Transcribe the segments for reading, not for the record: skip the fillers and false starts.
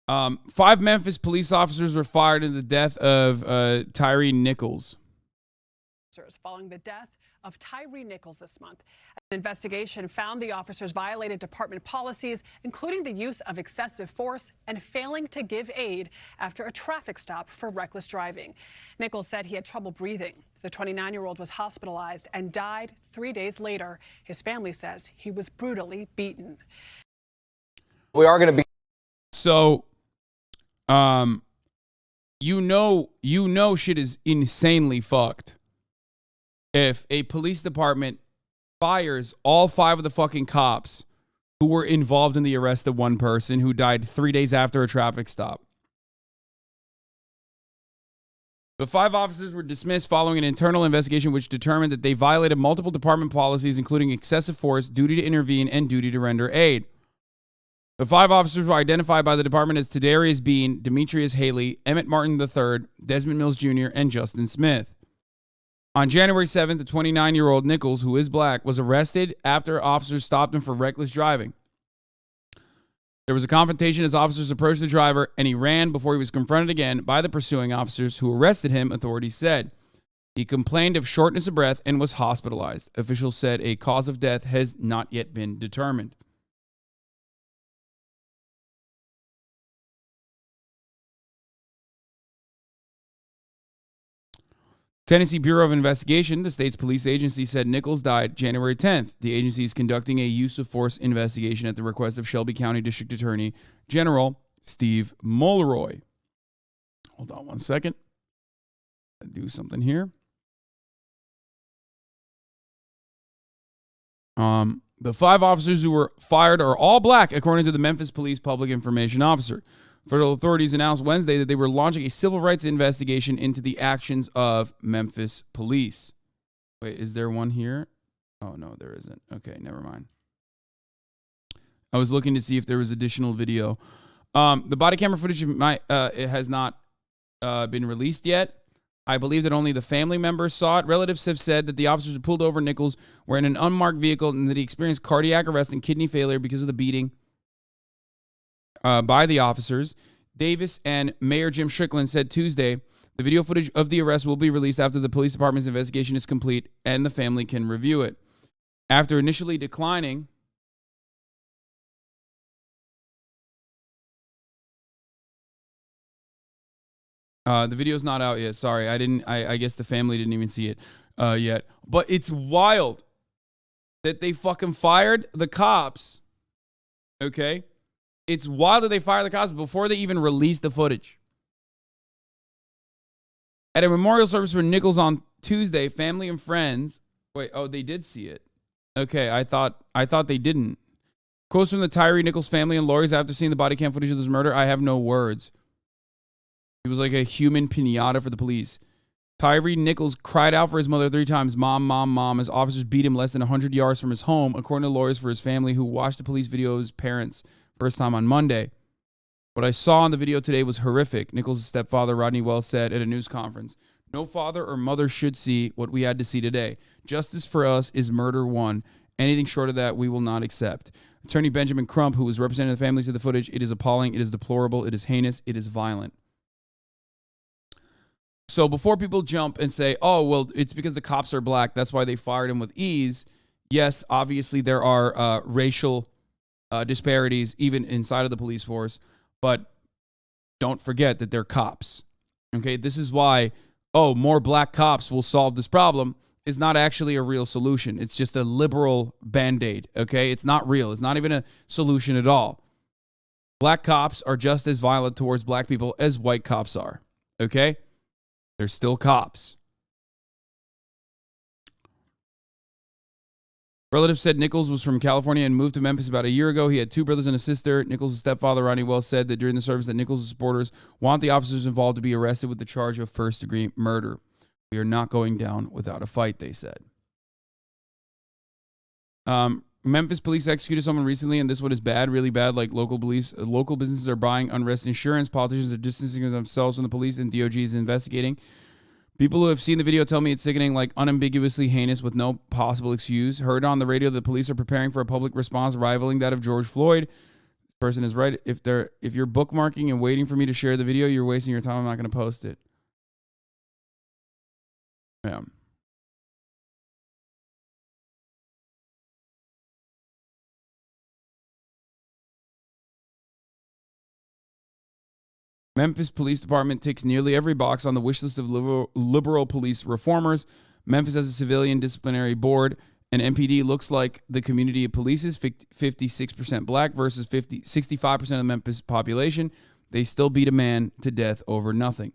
5 Memphis police officers were fired in the death of Tyre Nichols. Following the death of Tyre Nichols this month. An investigation found the officers violated department policies, including the use of excessive force and failing to give aid after a traffic stop for reckless driving. Nichols said he had trouble breathing. The 29-year-old was hospitalized and died 3 days later. His family says he was brutally beaten. We are going to be. So, you know shit is insanely fucked if a police department fires all 5 of the fucking cops who were involved in the arrest of one person who died 3 days after a traffic stop. The 5 officers were dismissed following an internal investigation which determined that they violated multiple department policies, including excessive force, duty to intervene, and duty to render aid. The 5 officers were identified by the department as Tadarius Bean, Demetrius Haley, Emmett Martin III, Desmond Mills Jr., and Justin Smith. On January 7th, the 29-year-old Nichols, who is black, was arrested after officers stopped him for reckless driving. There was a confrontation as officers approached the driver, and he ran before he was confronted again by the pursuing officers who arrested him, authorities said. He complained of shortness of breath and was hospitalized. Officials said a cause of death has not yet been determined. Tennessee Bureau of Investigation, the state's police agency, said Nichols died January 10th. The agency is conducting a use of force investigation at the request of Shelby County District Attorney General Steve Mulroy. Hold on one second. I'll do something here. The 5 officers who were fired are all black, according to the Memphis Police Public Information Officer. Federal authorities announced Wednesday that they were launching a civil rights investigation into the actions of Memphis police. Wait, is there one here? Oh, no, there isn't. Okay, never mind. I was looking to see if there was additional video. The body camera footage it has not been released yet. I believe that only the family members saw it. Relatives have said that the officers who pulled over Nichols were in an unmarked vehicle and that he experienced cardiac arrest and kidney failure because of the beating by the officers. Davis and Mayor Jim Strickland said Tuesday the video footage of the arrest will be released after the police department's investigation is complete and the family can review it. After initially declining, the video's not out yet. Sorry, I guess the family didn't even see it yet. But it's wild that they fucking fired the cops. Okay? It's wild that they fired the cops before they even released the footage. At a memorial service for Nichols on Tuesday, family and friends... Wait, oh, they did see it. Okay, I thought they didn't. Quotes from the Tyre Nichols family and lawyers after seeing the body cam footage of this murder. I have no words. He was like a human pinata for the police. Tyre Nichols cried out for his mother 3 times, "Mom, mom, mom," as officers beat him less than 100 yards from his home, according to lawyers for his family who watched the police video of his parents first time on Monday. What I saw on the video today was horrific, Nichols' stepfather Rodney Wells said at a news conference. No father or mother should see what we had to see today. Justice for us is murder 1. Anything short of that, we will not accept. Attorney Benjamin Crump, who was representing the families of the footage, it is appalling, it is deplorable, it is heinous, it is violent. So before people jump and say, oh, well, it's because the cops are black, that's why they fired him with ease. Yes, obviously there are racial disparities even inside of the police force, but don't forget that they're cops. Okay, this is why, more black cops will solve this problem is not actually a real solution. It's just a liberal Band-Aid, okay? It's not real. It's not even a solution at all. Black cops are just as violent towards black people as white cops are, okay? They're still cops. Relatives said Nichols was from California and moved to Memphis about a year ago. He had 2 brothers and a sister. Nichols' stepfather, Rodney Wells, said that during the service that Nichols' supporters want the officers involved to be arrested with the charge of first-degree murder. We are not going down without a fight, they said. Memphis police executed someone recently, and this one is bad, really bad, like local businesses are buying unrest insurance. Politicians are distancing themselves from the police, and DOJ is investigating. People who have seen the video tell me it's sickening, like unambiguously heinous with no possible excuse. Heard on the radio that the police are preparing for a public response rivaling that of George Floyd. Person is right. If you're bookmarking and waiting for me to share the video, you're wasting your time. I'm not going to post it. Yeah. Memphis Police Department ticks nearly every box on the wish list of liberal police reformers. Memphis has a civilian disciplinary board, and MPD looks like the community it polices, 56% black versus 65% of the Memphis population. They still beat a man to death over nothing.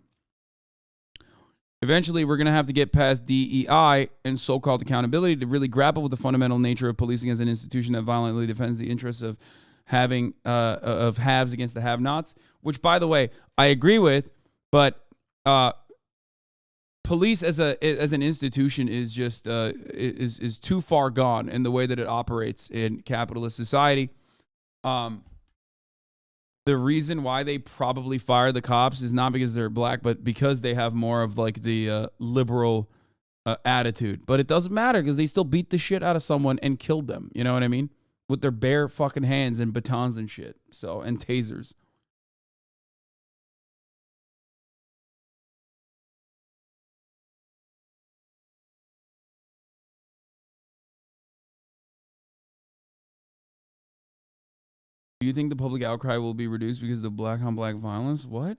Eventually, we're going to have to get past DEI and so-called accountability to really grapple with the fundamental nature of policing as an institution that violently defends the interests of of haves against the have-nots, which, by the way, I agree with, but police as an institution is just is too far gone in the way that it operates in capitalist society. The reason why they probably fire the cops is not because they're black, but because they have more of like the liberal attitude. But it doesn't matter because they still beat the shit out of someone and killed them. You know what I mean? With their bare fucking hands and batons and shit. So, and tasers. Do you think the public outcry will be reduced because of the black on black violence? What?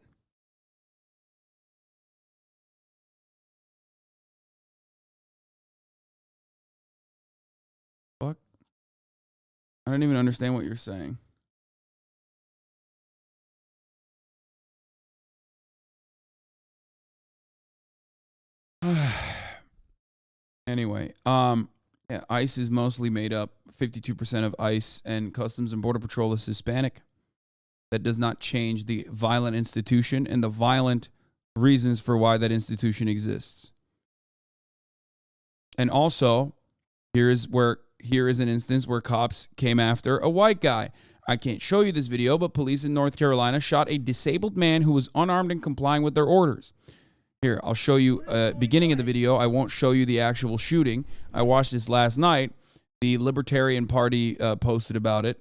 Fuck. I don't even understand what you're saying. Anyway, yeah, ICE is mostly made up. 52% of ICE and Customs and Border Patrol is Hispanic. That does not change the violent institution and the violent reasons for why that institution exists. And also, here is an instance where cops came after a white guy. I can't show you this video, but police in North Carolina shot a disabled man who was unarmed and complying with their orders. Here, I'll show you beginning of the video. I won't show you the actual shooting. I watched this last night. The Libertarian Party posted about it.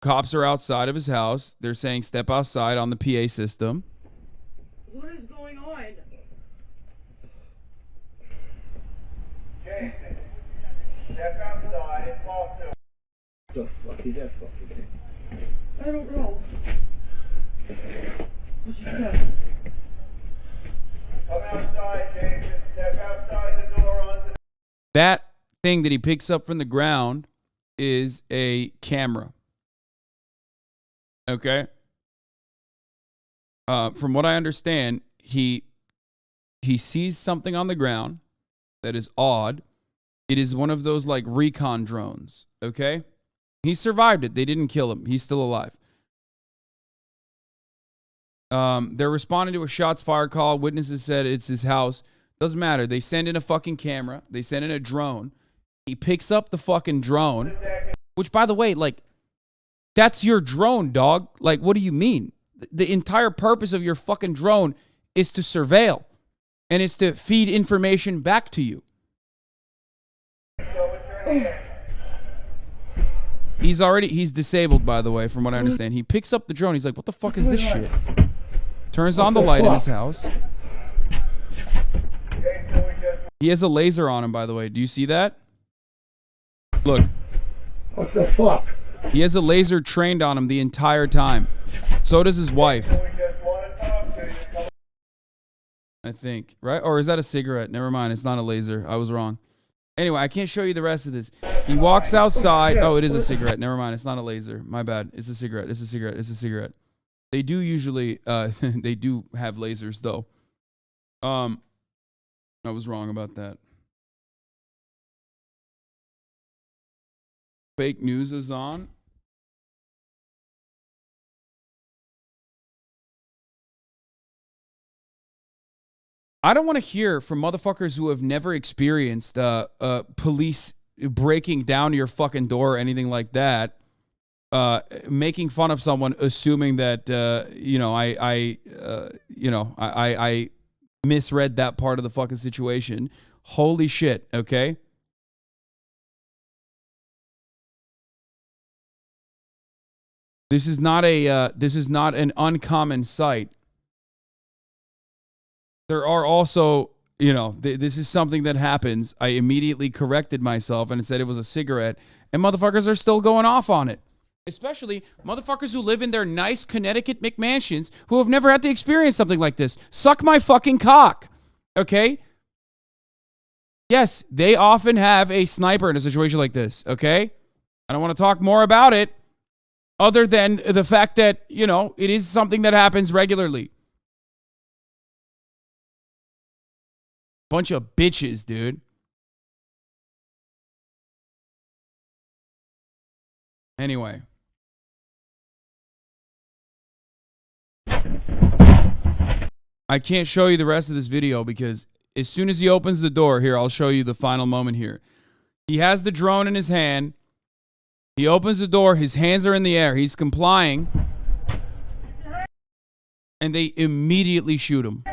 Cops are outside of his house. They're saying step outside on the PA system. What is going on? Jason, step outside and talk to him. The fuck is that fucking thing? I don't know. What's that? Come outside, Jason. Step outside the door onto the... That thing that he picks up from the ground is a camera. Okay? From what I understand, he sees something on the ground that is odd. It is one of those like recon drones. Okay? He survived it. They didn't kill him. He's still alive. They're responding to a shots fired call. Witnesses said it's his house. Doesn't matter. They send in a fucking camera. They send in a drone. He picks up the fucking drone, which, by the way, like, that's your drone, dog. Like, what do you mean? The entire purpose of your fucking drone is to surveil, and it's to feed information back to you. He's disabled, by the way, from what I understand. He picks up the drone. He's like, what the fuck is this shit? Turns on the light in his house. He has a laser on him, by the way. Do you see that? Look. What the fuck? He has a laser trained on him the entire time. So does his wife. I think. Right? Or is that a cigarette? Never mind. It's not a laser. I was wrong. Anyway, I can't show you the rest of this. He walks outside. Oh, it is a cigarette. Never mind. It's not a laser. My bad. It's a cigarette. It's a cigarette. It's a cigarette. They do usually, they do have lasers, though. I was wrong about that. Fake news is on. I don't want to hear from motherfuckers who have never experienced police breaking down your fucking door or anything like that, making fun of someone, assuming that I misread that part of the fucking situation. Holy shit! Okay, This is not an uncommon sight. There are also, this is something that happens. I immediately corrected myself and said it was a cigarette, and motherfuckers are still going off on it. Especially motherfuckers who live in their nice Connecticut McMansions who have never had to experience something like this. Suck my fucking cock. Okay? Yes, they often have a sniper in a situation like this. Okay? I don't want to talk more about it other than the fact that, it is something that happens regularly. Bunch of bitches, dude. Anyway. I can't show you the rest of this video because as soon as he opens the door, here, I'll show you the final moment here. He has the drone in his hand. He opens the door. His hands are in the air. He's complying. And they immediately shoot him.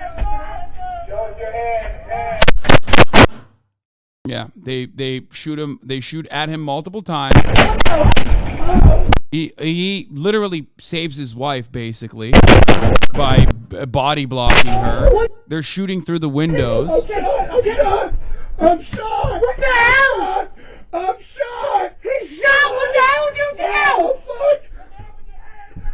Yeah, they shoot him. They shoot at him multiple times. He literally saves his wife, basically, by body blocking her. They're shooting through the windows. I'm shot! What the hell? I'm shot! He's shot! What the hell did you do? Oh, fuck!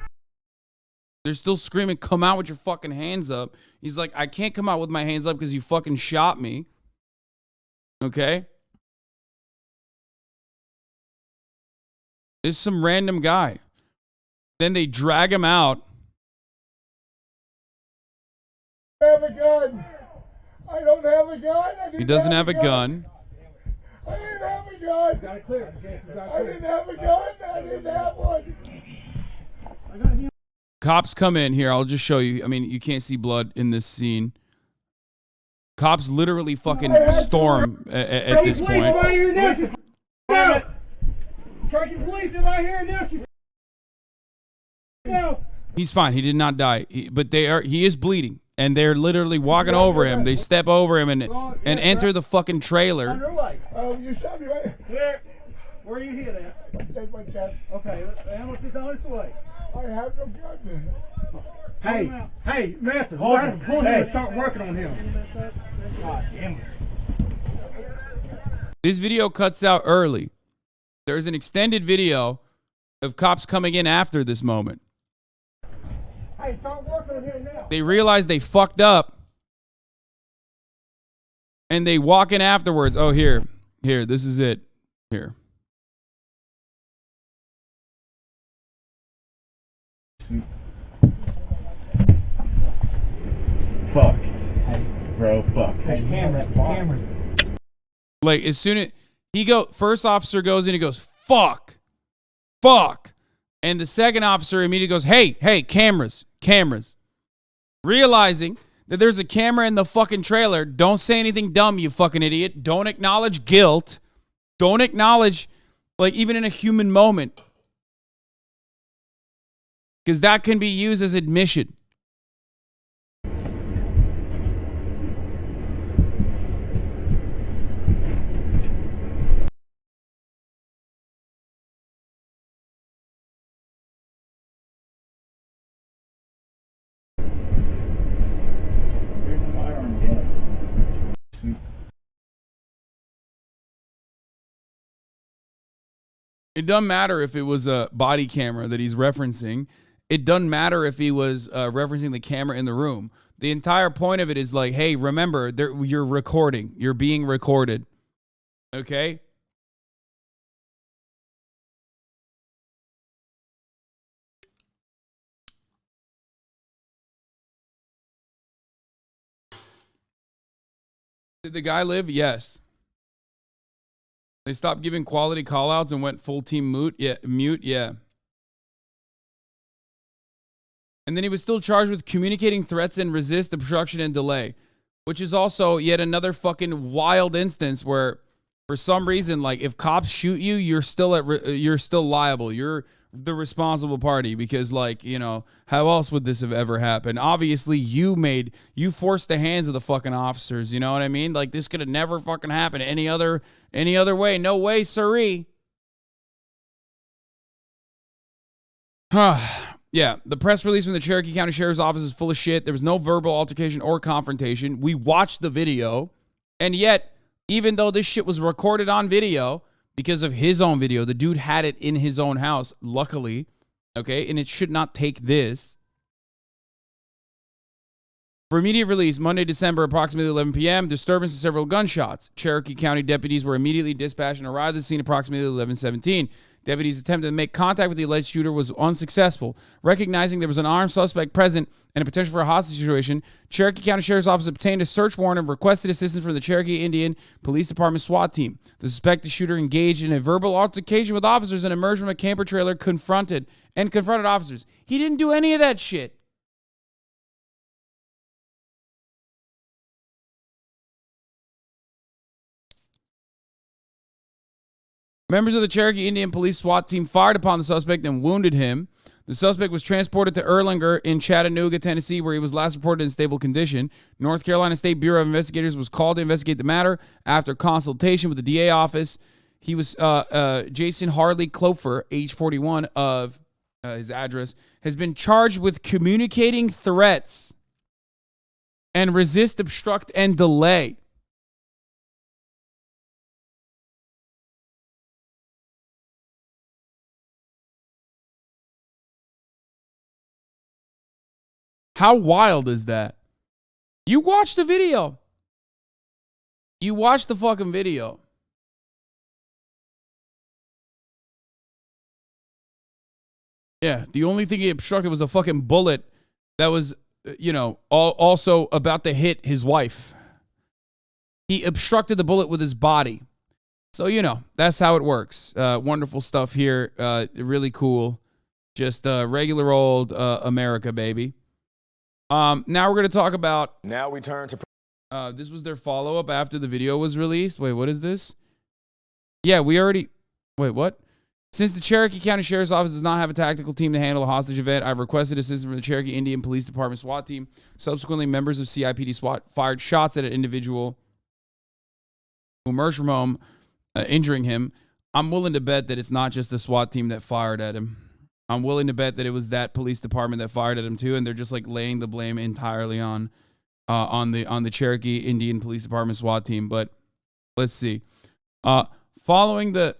They're still screaming, come out with your fucking hands up. He's like, I can't come out with my hands up because you fucking shot me. Okay? It's some random guy. Then they drag him out. I have a gun. I don't have a gun. He doesn't have a gun. I didn't have a gun. Got it clear. I didn't have a gun. I didn't have one. Cops come in here. I'll just show you. I mean, you can't see blood in this scene. Cops literally fucking storm at this point. He's fine. He did not die. But he is bleeding. And they're literally walking over him. They step over him and enter the fucking trailer. You shot me right here. Where are you hit at? Okay, how much is on its way? I have no gun, man. Hey, Master, hold on. Hey, start working on him. God damn it. This video cuts out early. There's an extended video of cops coming in after this moment. Hey, start working on him now. They realize they fucked up. And they walk in afterwards. Oh, here, this is it. Here. Fuck. Hey, bro, fuck. Hey, cameras. Like, as soon as first officer goes in, he goes, fuck. And the second officer immediately goes, hey, cameras. Realizing that there's a camera in the fucking trailer. Don't say anything dumb, you fucking idiot. Don't acknowledge guilt. Don't acknowledge, like, even in a human moment. Because that can be used as admission. It doesn't matter if it was a body camera that he's referencing. It doesn't matter if he was referencing the camera in the room. The entire point of it is like, hey, remember, you're recording. You're being recorded. Okay? Did the guy live? Yes. They stopped giving quality callouts and went full team mute. Yeah. And then he was still charged with communicating threats and resist obstruction and delay, which is also yet another fucking wild instance where, for some reason, like, if cops shoot you, you're still liable. You're the responsible party because, like, how else would this have ever happened? Obviously, you forced the hands of the fucking officers. You know what I mean? Like, this could have never fucking happened any other way. No way, siree. Yeah, the press release from the Cherokee County Sheriff's Office is full of shit. There was no verbal altercation or confrontation. We watched the video, and yet, even though this shit was recorded on video, because of his own video, the dude had it in his own house, luckily, okay, and it should not take this. For immediate release, Monday, December, approximately 11 p.m., disturbance and several gunshots. Cherokee County deputies were immediately dispatched and arrived at the scene approximately 11:17. Deputies attempted to make contact with the alleged shooter was unsuccessful. Recognizing there was an armed suspect present and a potential for a hostage situation, Cherokee County Sheriff's Office obtained a search warrant and requested assistance from the Cherokee Indian Police Department SWAT team. The suspected shooter engaged in a verbal altercation with officers and emerged from a camper trailer confronted officers. He didn't do any of that shit. Members of the Cherokee Indian Police SWAT team fired upon the suspect and wounded him. The suspect was transported to Erlanger in Chattanooga, Tennessee, where he was last reported in stable condition. North Carolina State Bureau of Investigators was called to investigate the matter after consultation with the DA office. He was Jason Harley Kloepfer, age 41, of his address, has been charged with communicating threats and resist, obstruct, and delay. How wild is that? You watched the video. You watched the fucking video. Yeah, the only thing he obstructed was a fucking bullet that was, also about to hit his wife. He obstructed the bullet with his body. So, that's how it works. Wonderful stuff here. Really cool. Just regular old America, baby. Now we're going to talk about... Now we turn to... this was their follow-up after the video was released. Wait, what is this? Yeah, we already... Wait, what? Since the Cherokee County Sheriff's Office does not have a tactical team to handle a hostage event, I've requested assistance from the Cherokee Indian Police Department SWAT team. Subsequently, members of CIPD SWAT fired shots at an individual who emerged from home, injuring him. I'm willing to bet that it's not just the SWAT team that fired at him. I'm willing to bet that it was that police department that fired at him too, and they're just like laying the blame entirely on the Cherokee Indian Police Department SWAT team. But let's see. Following the,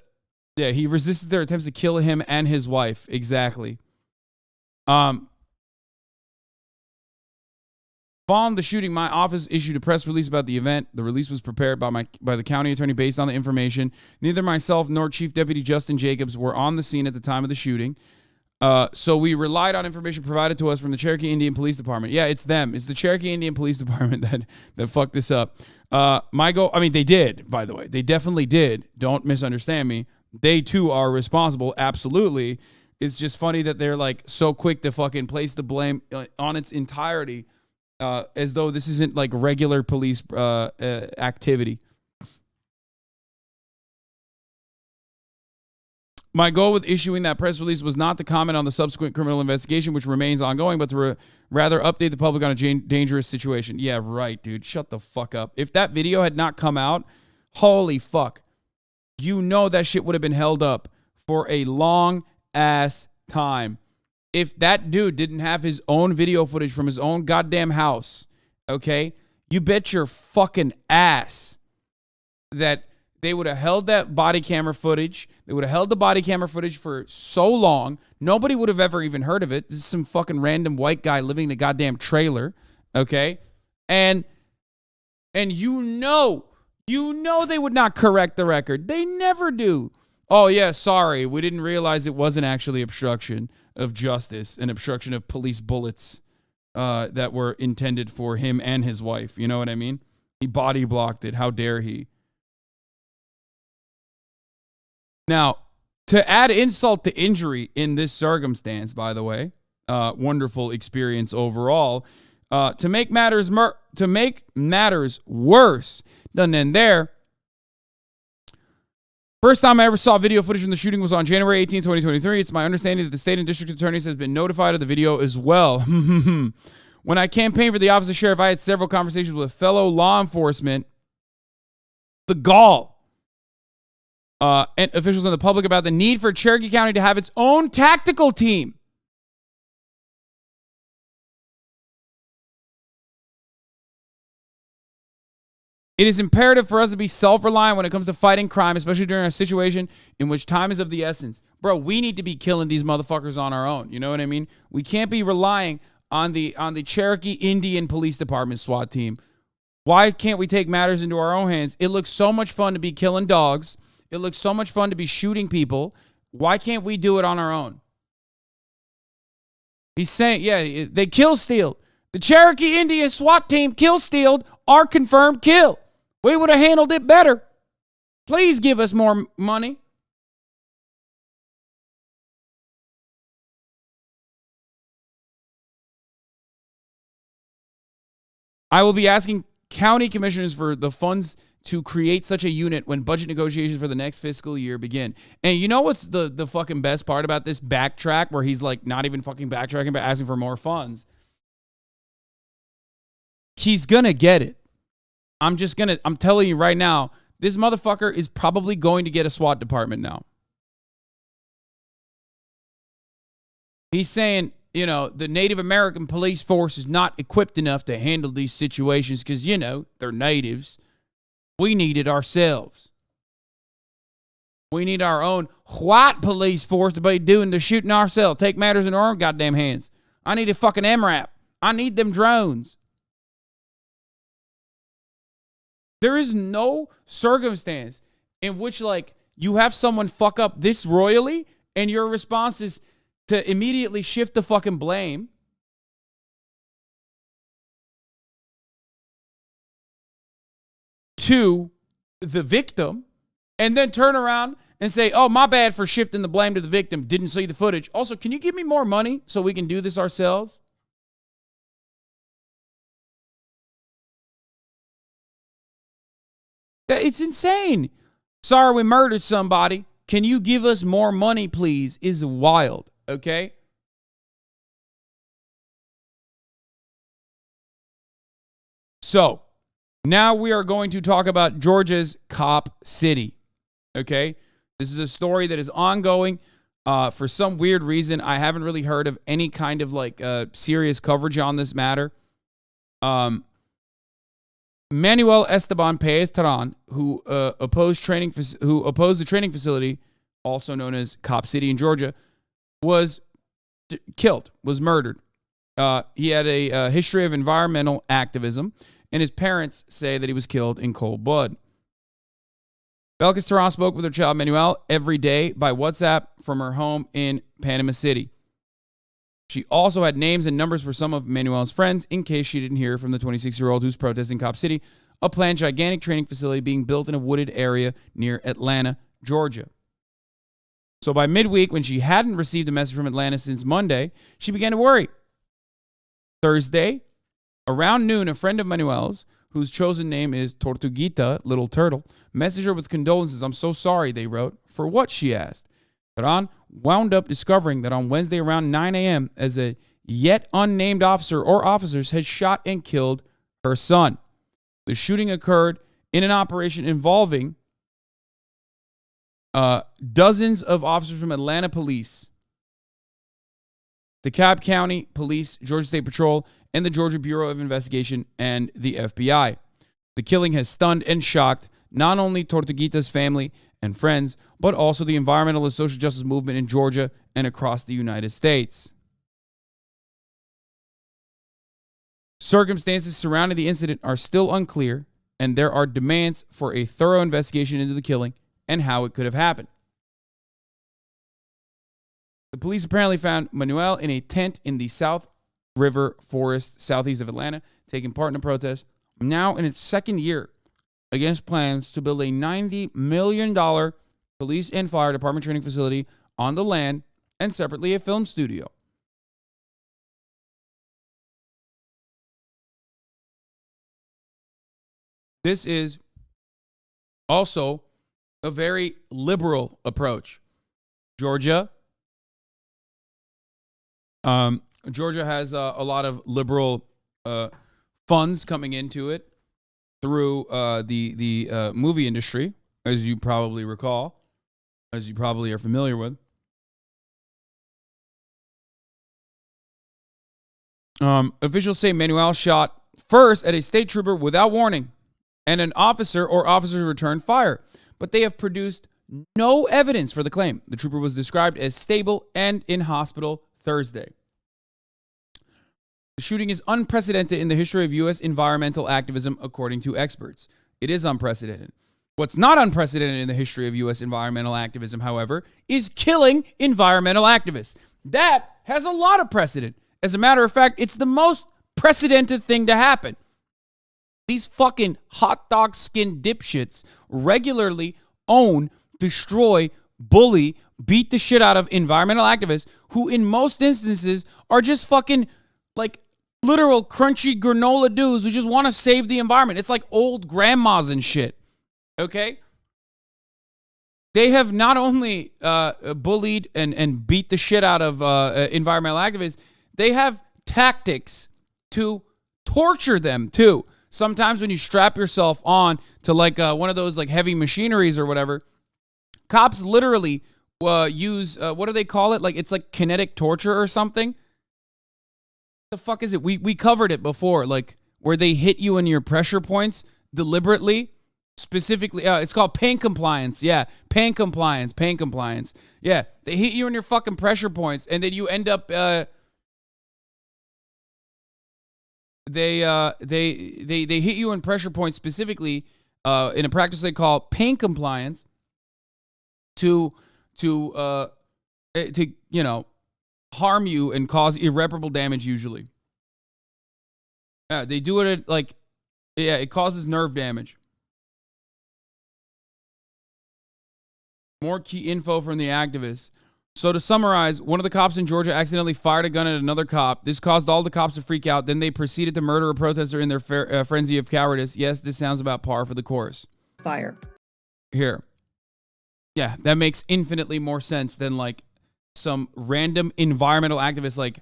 he resisted their attempts to kill him and his wife. Exactly. Following the shooting, my office issued a press release about the event. The release was prepared by the county attorney based on the information. Neither myself nor Chief Deputy Justin Jacobs were on the scene at the time of the shooting. So we relied on information provided to us from the Cherokee Indian Police Department. Yeah, it's them. It's the Cherokee Indian Police Department that fucked this up. They did, by the way. They definitely did. Don't misunderstand me. They too are responsible. Absolutely. It's just funny that they're like so quick to fucking place the blame on its entirety, as though this isn't like regular police activity. My goal with issuing that press release was not to comment on the subsequent criminal investigation, which remains ongoing, but to rather update the public on a dangerous situation. Yeah, right, dude. Shut the fuck up. If that video had not come out, holy fuck. That shit would have been held up for a long ass time. If that dude didn't have his own video footage from his own goddamn house, okay, you bet your fucking ass that they would have held that body camera footage. They would have held the body camera footage for so long, nobody would have ever even heard of it. This is some fucking random white guy living in a goddamn trailer, okay? And they would not correct the record. They never do. Oh, yeah, sorry. We didn't realize it wasn't actually obstruction of justice, an obstruction of police bullets that were intended for him and his wife. You know what I mean? He body blocked it. How dare he? Now, to add insult to injury in this circumstance, by the way, wonderful experience overall. To make matters worse, doesn't end there. First time I ever saw video footage from the shooting was on January 18, 2023. It's my understanding that the state and district attorneys has been notified of the video as well. When I campaigned for the office of sheriff, I had several conversations with fellow law enforcement, the gall, and officials in the public about the need for Cherokee County to have its own tactical team. It is imperative for us to be self-reliant when it comes to fighting crime, especially during a situation in which time is of the essence. Bro, we need to be killing these motherfuckers on our own. You know what I mean? We can't be relying on the Cherokee Indian Police Department SWAT team. Why can't we take matters into our own hands? It looks so much fun to be killing dogs. It looks so much fun to be shooting people. Why can't we do it on our own? He's saying, yeah, they kill stealed. The Cherokee Indian SWAT team kill stealed our confirmed kill. We would have handled it better. Please give us more money. I will be asking county commissioners for the funds to create such a unit when budget negotiations for the next fiscal year begin. And you know what's the fucking best part about this backtrack where he's like not even fucking backtracking but asking for more funds? He's gonna get it. I'm telling you right now, this motherfucker is probably going to get a SWAT department now. He's saying, you know, the Native American police force is not equipped enough to handle these situations because, you know, they're natives. We need it ourselves. We need our own white police force to be doing the shooting ourselves. Take matters in our own goddamn hands. I need a fucking MRAP. I need them drones. There is no circumstance in which, like, you have someone fuck up this royally and your response is to immediately shift the fucking blame to the victim and then turn around and say, oh, my bad for shifting the blame to the victim. Didn't see the footage. Also, can you give me more money so we can do this ourselves? It's insane. Sorry, we murdered somebody. Can you give us more money, please? Is wild, okay? So, now we are going to talk about Georgia's Cop City, okay? This is a story that is ongoing. For some weird reason, I haven't really heard of any kind of like serious coverage on this matter. Manuel Esteban Paez Terán, who opposed the training facility, also known as Cop City in Georgia, was murdered. He had a history of environmental activism, and his parents say that he was killed in cold blood. Belkis Terán spoke with her child Manuel every day by WhatsApp from her home in Panama City. She also had names and numbers for some of Manuel's friends in case she didn't hear from the 26-year-old who's protesting Cop City, a planned gigantic training facility being built in a wooded area near Atlanta, Georgia. So by midweek, when she hadn't received a message from Atlanta since Monday, she began to worry. Thursday, around noon, a friend of Manuel's, whose chosen name is Tortuguita, Little Turtle, messaged her with condolences. I'm so sorry, they wrote. For what, she asked. Terán wound up discovering that on Wednesday around 9 a.m., as a yet unnamed officer or officers had shot and killed her son. The shooting occurred in an operation involving dozens of officers from Atlanta Police, DeKalb County Police, Georgia State Patrol, and the Georgia Bureau of Investigation and the FBI. The killing has stunned and shocked not only Tortuguita's family and friends, but also the environmental and social justice movement in Georgia and across the United States. Circumstances surrounding the incident are still unclear, and there are demands for a thorough investigation into the killing and how it could have happened. The police apparently found Manuel in a tent in the South River Forest, southeast of Atlanta, taking part in a protest, now in its second year, against plans to build a $90 million police and fire department training facility on the land and separately a film studio. This is also a very liberal approach. Georgia has a lot of liberal funds coming into it through the movie industry, as you probably recall, as you probably are familiar with. Officials say Manuel shot first at a state trooper without warning and an officer or officers returned fire, but they have produced no evidence for the claim. The trooper was described as stable and in hospital Thursday. The shooting is unprecedented in the history of U.S. environmental activism, according to experts. It is unprecedented. What's not unprecedented in the history of U.S. environmental activism, however, is killing environmental activists. That has a lot of precedent. As a matter of fact, it's the most precedented thing to happen. These fucking hot dog skin dipshits regularly own, destroy, bully, beat the shit out of environmental activists who in most instances are just fucking like literal crunchy granola dudes who just want to save the environment. It's like old grandmas and shit. Okay? They have not only bullied and beat the shit out of environmental activists, they have tactics to torture them too. Sometimes when you strap yourself on to like one of those like heavy machineries or whatever, cops literally use, what do they call it? Like it's like kinetic torture or something. The fuck is it? We covered it before, like where they hit you in your pressure points deliberately. Specifically, it's called pain compliance. Yeah, pain compliance. Yeah, they hit you in your fucking pressure points, and then you end up. They hit you in pressure points specifically in a practice they call pain compliance. To harm you and cause irreparable damage usually. Yeah, they do it at it causes nerve damage. More key info from the activists. So to summarize, one of the cops in Georgia accidentally fired a gun at another cop. This caused all the cops to freak out. Then they proceeded to murder a protester in their frenzy of cowardice. Yes, this sounds about par for the course. Fire. Here. Yeah, that makes infinitely more sense than like some random environmental activist like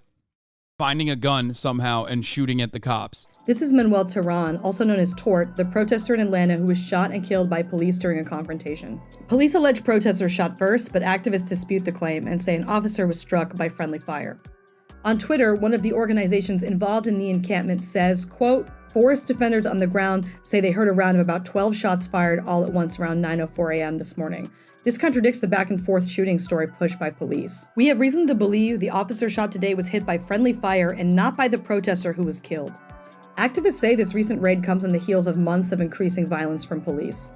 finding a gun somehow and shooting at the cops. This is Manuel Terán, also known as Tort, the protester in Atlanta who was shot and killed by police during a confrontation. Police allege protesters shot first, but activists dispute the claim and say an officer was struck by friendly fire. On Twitter, one of the organizations involved in the encampment says, quote, forest defenders on the ground say they heard a round of about 12 shots fired all at once around 9:04 a.m. this morning. This contradicts the back-and-forth shooting story pushed by police. We have reason to believe the officer shot today was hit by friendly fire and not by the protester who was killed. Activists say this recent raid comes on the heels of months of increasing violence from police.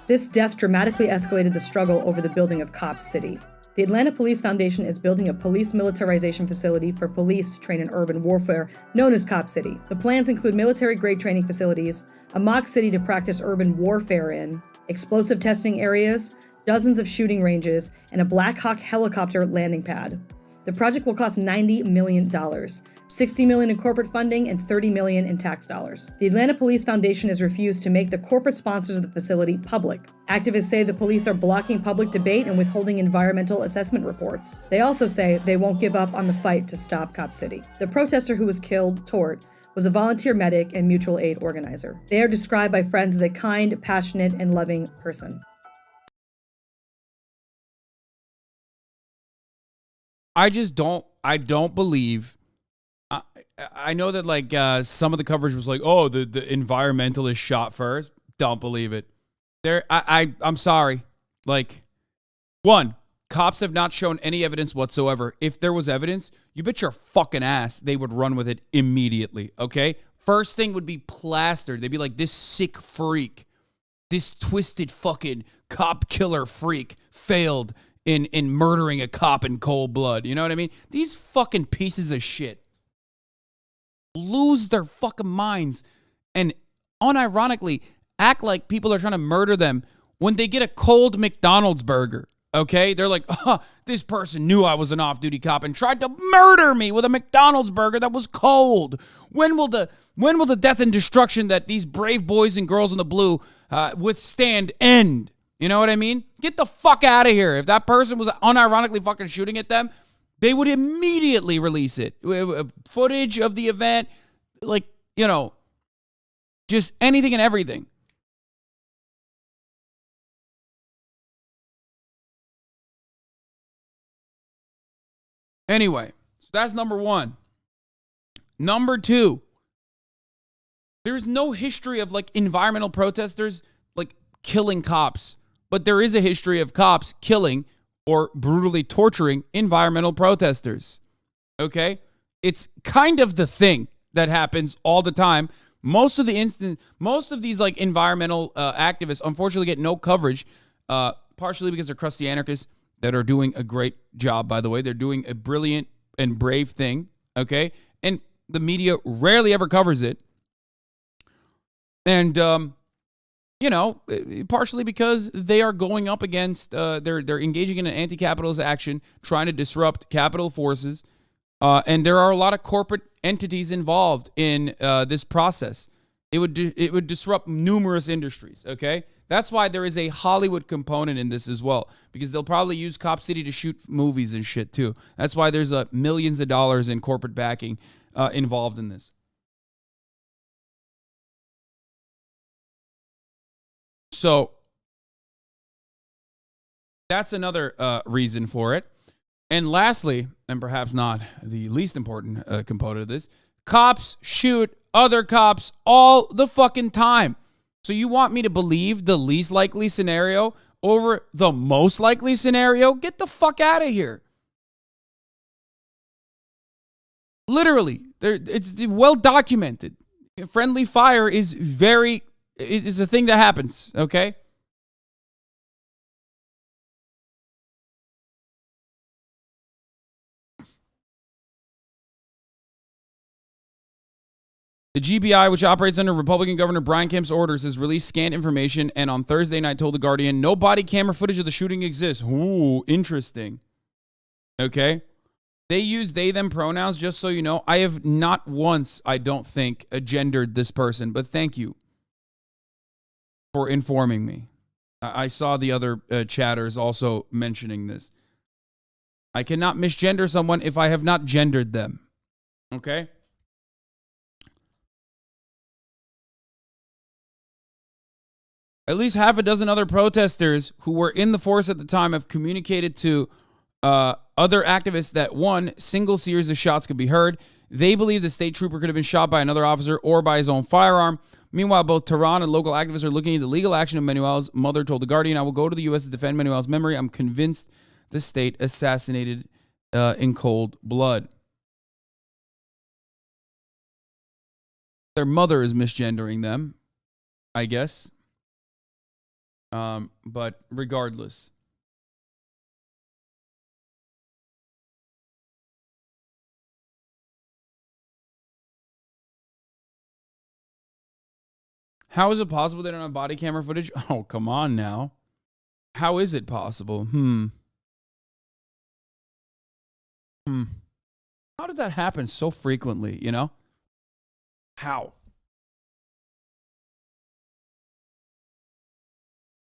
This death dramatically escalated the struggle over the building of Cop City. The Atlanta Police Foundation is building a police militarization facility for police to train in urban warfare known as Cop City. The plans include military-grade training facilities, a mock city to practice urban warfare in, explosive testing areas, dozens of shooting ranges, and a Black Hawk helicopter landing pad. The project will cost $90 million, $60 million in corporate funding and $30 million in tax dollars. The Atlanta Police Foundation has refused to make the corporate sponsors of the facility public. Activists say the police are blocking public debate and withholding environmental assessment reports. They also say they won't give up on the fight to stop Cop City. The protester who was killed, Tort, was a volunteer medic and mutual aid organizer. They are described by friends as a kind, passionate, and loving person. I don't believe. I know that like some of the coverage was like, oh, the environmentalist shot first. Don't believe it. I'm sorry. Like, one, cops have not shown any evidence whatsoever. If there was evidence, you bet your fucking ass they would run with it immediately. Okay. First thing would be plastered. They'd be like, this sick freak, this twisted fucking cop killer freak failed in murdering a cop in cold blood. You know what I mean? These fucking pieces of shit lose their fucking minds and unironically act like people are trying to murder them when they get a cold McDonald's burger. Okay? They're like, this person knew I was an off-duty cop and tried to murder me with a McDonald's burger that was cold. When will the death and destruction that these brave boys and girls in the blue withstand end? You know what I mean? Get the fuck out of here. If that person was unironically fucking shooting at them, they would immediately release it. Footage of the event, like, you know, just anything and everything. Anyway, so that's number one. Number two, There's no history of like environmental protesters like killing cops, but there is a history of cops killing or brutally torturing environmental protesters. Okay? It's kind of the thing that happens all the time. Most of these like environmental activists unfortunately get no coverage, partially because they're crusty anarchists that are doing a great job, by the way. They're doing a brilliant and brave thing, okay? And the media rarely ever covers it. And, partially because they are going up against, they're engaging in an anti-capitalist action, trying to disrupt capital forces. And there are a lot of corporate entities involved in this process. It would disrupt numerous industries, okay? That's why there is a Hollywood component in this as well, because they'll probably use Cop City to shoot movies and shit too. That's why there's millions of dollars in corporate backing involved in this. So that's another reason for it. And lastly, and perhaps not the least important component of this, cops shoot other cops all the fucking time. So you want me to believe the least likely scenario over the most likely scenario? Get the fuck out of here. Literally, it's well documented. Friendly fire is a thing that happens, okay? The GBI, which operates under Republican Governor Brian Kemp's orders, has released scanned information and on Thursday night told The Guardian no body camera footage of the shooting exists. Ooh, interesting. Okay. They use they, them pronouns, just so you know. I have not once, I don't think, gendered this person, but thank you for informing me. I saw the other chatters also mentioning this. I cannot misgender someone if I have not gendered them. Okay? At least half a dozen other protesters who were in the force at the time have communicated to other activists that one single series of shots could be heard. They believe the state trooper could have been shot by another officer or by his own firearm. Meanwhile, both Terán and local activists are looking into the legal action of Manuel's mother told The Guardian, I will go to the U.S. to defend Manuel's memory. I'm convinced the state assassinated in cold blood. Their mother is misgendering them, I guess. But regardless. How is it possible they don't have body camera footage? Oh, come on now. How is it possible? How did that happen so frequently, you know? How?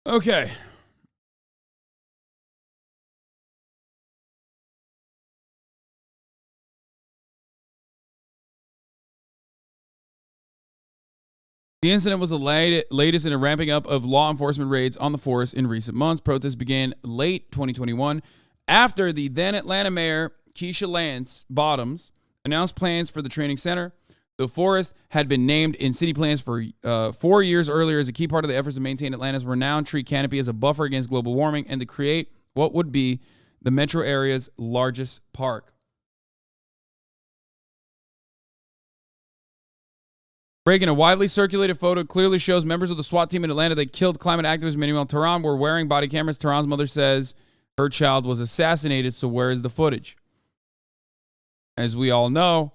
Okay. The incident was the latest in a ramping up of law enforcement raids on the forest in recent months. Protests began late 2021 after the then Atlanta mayor, Keisha Lance Bottoms, announced plans for the training center. The forest had been named in city plans for 4 years earlier as a key part of the efforts to maintain Atlanta's renowned tree canopy as a buffer against global warming and to create what would be the metro area's largest park. Breaking a widely circulated photo clearly shows members of the SWAT team in Atlanta that killed climate activist Manuel Terán were wearing body cameras. Terán's mother says her child was assassinated, so where is the footage? As we all know,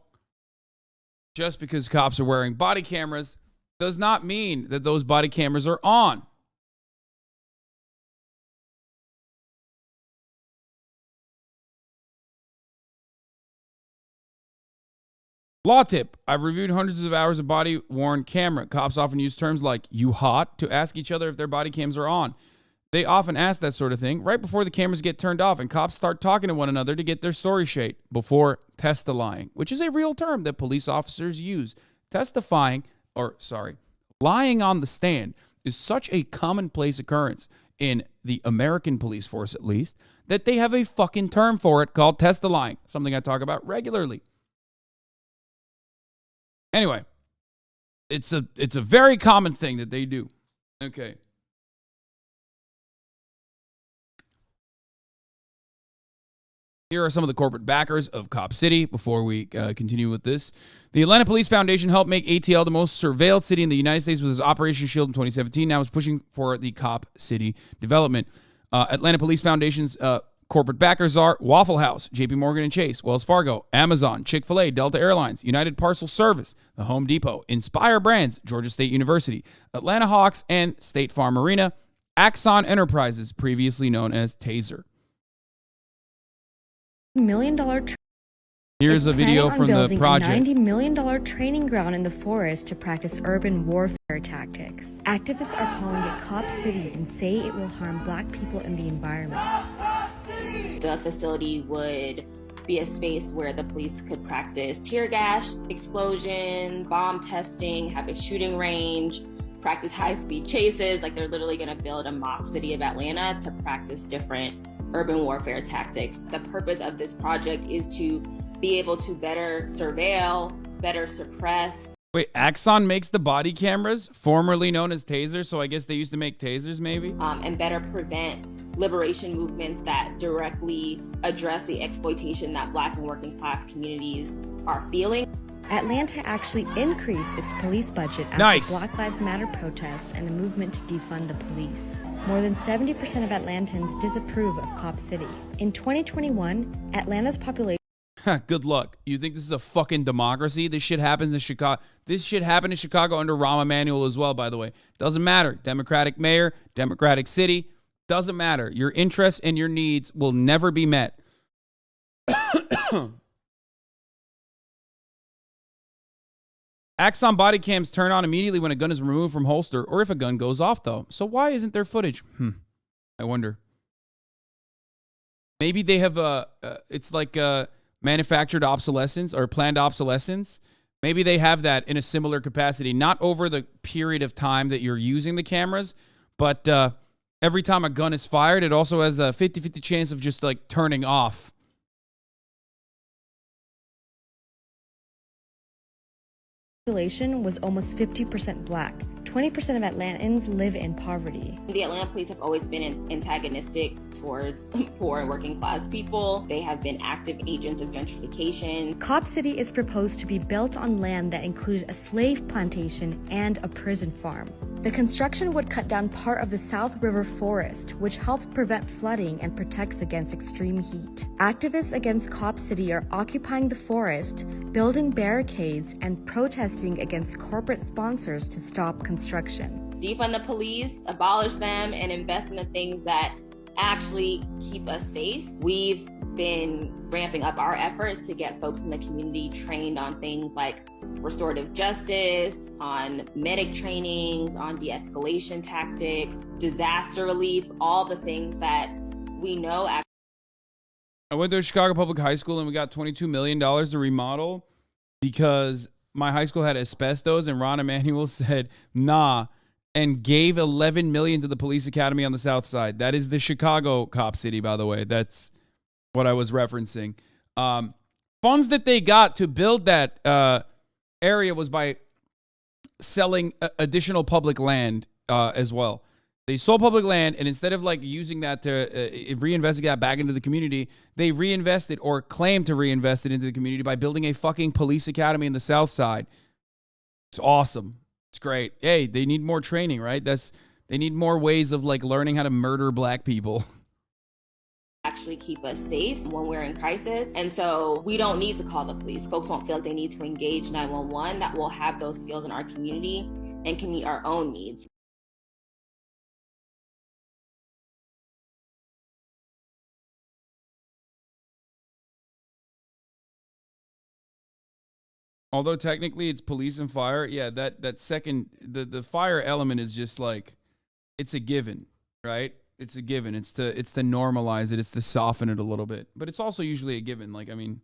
just because cops are wearing body cameras does not mean that those body cameras are on. Law tip. I've reviewed hundreds of hours of body-worn camera. Cops often use terms like, you hot, to ask each other if their body cams are on. They often ask that sort of thing right before the cameras get turned off and cops start talking to one another to get their story straight before testifying, which is a real term that police officers use. Lying on the stand is such a commonplace occurrence in the American police force, at least, that they have a fucking term for it called testifying, something I talk about regularly. Anyway, It's a very common thing that they do. Okay. Here are some of the corporate backers of Cop City before we continue with this. The Atlanta Police Foundation helped make ATL the most surveilled city in the United States with its Operation Shield in 2017. Now it's pushing for the Cop City development. Atlanta Police Foundation's corporate backers are Waffle House, JP Morgan and Chase, Wells Fargo, Amazon, Chick-fil-A, Delta Airlines, United Parcel Service, the Home Depot, Inspire Brands, Georgia State University, Atlanta Hawks, and State Farm Arena, Axon Enterprises, previously known as Taser. $1 million. Here's a video from the project. A $90 million training ground in the forest to practice urban warfare tactics. Activists are calling it Cop City and say it will harm black people and the environment. The facility would be a space where the police could practice tear gas explosions, bomb testing, have a shooting range, practice high-speed chases. Like, they're literally going to build a mock city of Atlanta to practice different urban warfare tactics. The purpose of this project is to be able to better surveil, better suppress. Wait, Axon makes the body cameras, formerly known as tasers, so I guess they used to make tasers maybe? And better prevent liberation movements that directly address the exploitation that Black and working class communities are feeling. Atlanta actually increased its police budget after Black Lives Matter protests and a movement to defund the police. More than 70% of Atlantans disapprove of Cop City. In 2021, Atlanta's population... Good luck. You think this is a fucking democracy? This shit happens in Chicago. This shit happened in Chicago under Rahm Emanuel as well, by the way. Doesn't matter. Democratic mayor, Democratic city. Doesn't matter. Your interests and your needs will never be met. Axon body cams turn on immediately when a gun is removed from holster or if a gun goes off, though. So why isn't there footage? I wonder. Maybe they have it's like manufactured obsolescence or planned obsolescence. Maybe they have that in a similar capacity, not over the period of time that you're using the cameras, but every time a gun is fired, it also has a 50-50 chance of just like turning off. Population was almost 50% Black. 20% of Atlantans live in poverty. The Atlanta police have always been antagonistic towards poor and working class people. They have been active agents of gentrification. Cop City is proposed to be built on land that included a slave plantation and a prison farm. The construction would cut down part of the South River forest, which helps prevent flooding and protects against extreme heat. Activists against Cop City are occupying the forest, building barricades, and protesting against corporate sponsors to stop construction. Defund the police, abolish them, and invest in the things that actually keep us safe. We've been ramping up our efforts to get folks in the community trained on things like restorative justice, on medic trainings, on de-escalation tactics, disaster relief, all the things that we know. I went to a Chicago public high school and we got $22 million to remodel because my high school had asbestos and Ron Emanuel said, nah, and gave $11 million to the police academy on the south side. That is the Chicago Cop City, by the way. That's what I was referencing. Funds that they got to build that area was by selling additional public land as well. They sold public land, and instead of like using that to reinvest that back into the community, they reinvested or claimed to reinvest it into the community by building a fucking police academy in the south side. It's awesome. It's great. Hey, they need more training, right? They need more ways of like learning how to murder black people. Actually keep us safe when we're in crisis. And so we don't need to call the police. Folks won't feel like they need to engage 911, that will have those skills in our community and can meet our own needs. Although technically it's police and fire, yeah, that second, the fire element is just like, it's a given, right? It's a given. It's to normalize it. It's to soften it a little bit. But it's also usually a given. Like, I mean,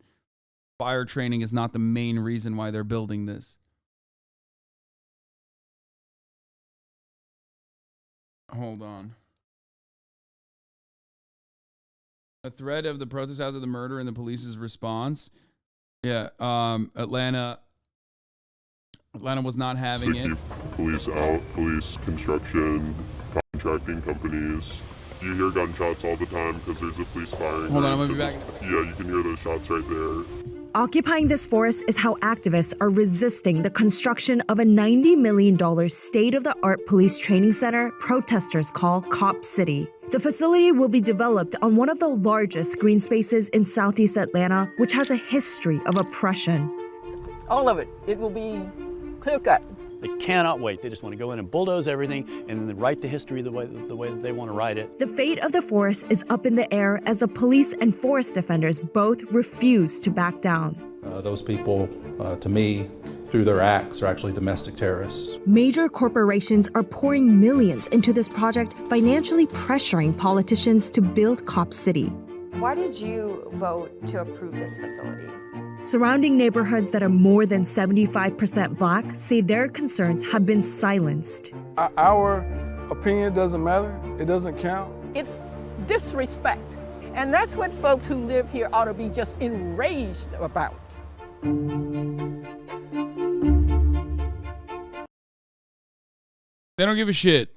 fire training is not the main reason why they're building this. Hold on. A thread of the protest after the murder and the police's response. Yeah, Atlanta Atlanta was not having it. Keep police out, police, construction, contracting companies. You hear gunshots all the time because there's a police firing. Hold on, I'm gonna be back. Yeah, you can hear those shots right there. Occupying this forest is how activists are resisting the construction of a $90 million state-of-the-art police training center protesters call Cop City. The facility will be developed on one of the largest green spaces in Southeast Atlanta, which has a history of oppression. All of it. It will be clear cut. They cannot wait. They just want to go in and bulldoze everything and then write the history the way that they want to write it. The fate of the forest is up in the air as the police and forest defenders both refuse to back down. Those people, to me, through their acts, are actually domestic terrorists. Major corporations are pouring millions into this project, financially pressuring politicians to build Cop City. Why did you vote to approve this facility? Surrounding neighborhoods that are more than 75% Black say their concerns have been silenced. Our opinion doesn't matter. It doesn't count. It's disrespect. And that's what folks who live here ought to be just enraged about. They don't give a shit.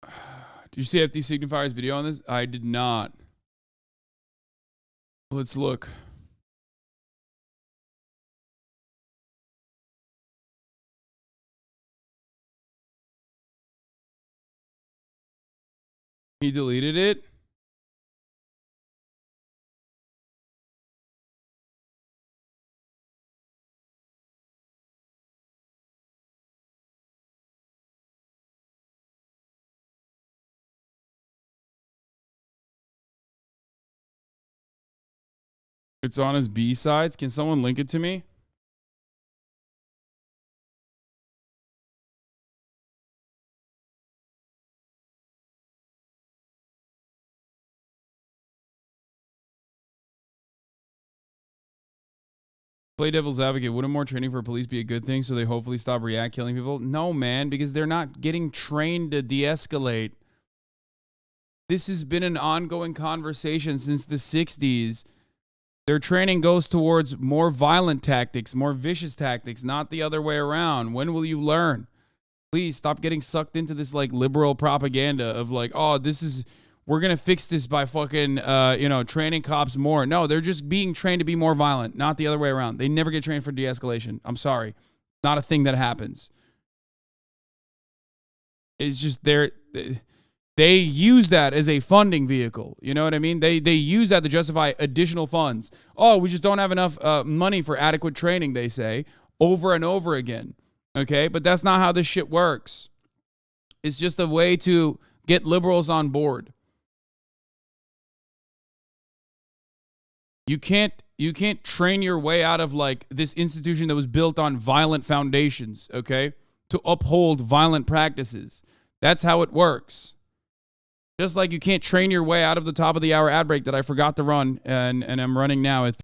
Did you see FD Signifier's video on this? I did not. Let's look. He deleted it. It's on his B-sides. Can someone link it to me? Play devil's advocate. Wouldn't more training for police be a good thing so they hopefully stop killing people? No, man, because they're not getting trained to de-escalate. This has been an ongoing conversation since the 60s. Their training goes towards more violent tactics, more vicious tactics, not the other way around. When will you learn? Please stop getting sucked into this like liberal propaganda of like, oh, we're going to fix this by fucking, training cops more. No, they're just being trained to be more violent, not the other way around. They never get trained for de-escalation. I'm sorry. Not a thing that happens. It's just they use that as a funding vehicle. You know what I mean? They use that to justify additional funds. Oh, we just don't have enough money for adequate training, they say, over and over again. Okay? But that's not how this shit works. It's just a way to get liberals on board. You can't train your way out of like this institution that was built on violent foundations, okay? To uphold violent practices. That's how it works. Just like you can't train your way out of the top of the hour ad break that I forgot to run and I'm running now at